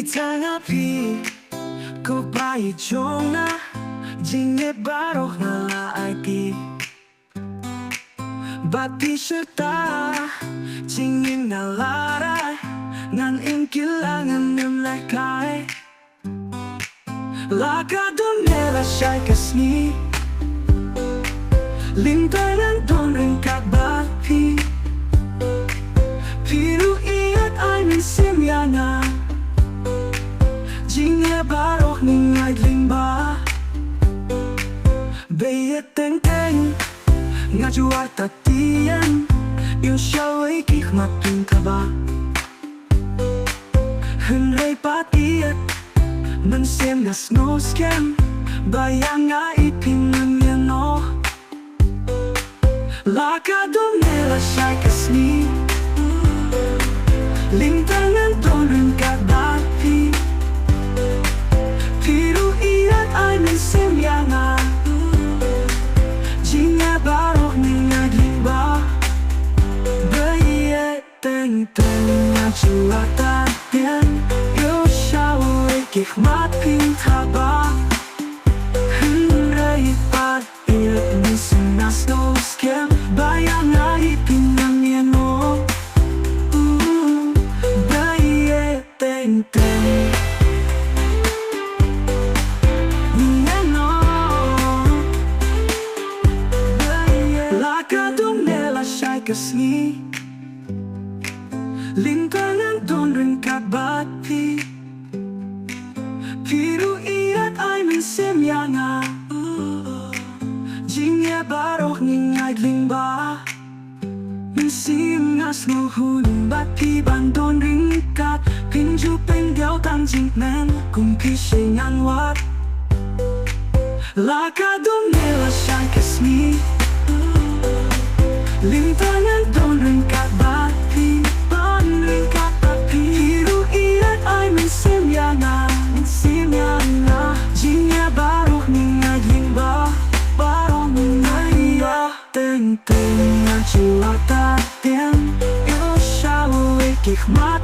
tangapi ko paijona Jinge baroh na laagi Bati serta Jingin na laray Ngan ingkilangan ng lakay Lakadon nila siya'y kasni Lintaran doon rin kagbati Pero iat ay minsimya na Jinge baroh ning aidling ba Bayet teng-teng Nga juar tatiyan Yung siya ay kikmatun ka ba Henry patiat Mensim na snoskem Bayang nga ipinang yan o Lakadon nila siya'y kasni Lintangan doon rin kagbati Pero iat ay mensim yan nga Jinge baroh ning aidling ba Bayet teng-teng Nga juar tatiyan Yung siya ay kikmatun ka ba Henry patiat Mensim na snoskem Bayang nga ipinang yan o Bayet teng-teng Lakadon nila siya'y kasni Lintangan doon rin kagbati Pero iat ay mensimya nga Jinge baroh ning aidling ba Mensim nga snuhun Bati bandon ring kat Pinju pengdiao tang jingmen Kung kisingan wat Lakadon nila siya'y kasni Lintangan doon rin kagbati Ring kagbati Pero iat ay mensimya nga Jinge baroh ning aidling ba Baroh ning aidling Teng-teng nga juar tatiyan Yung siya ay kikmat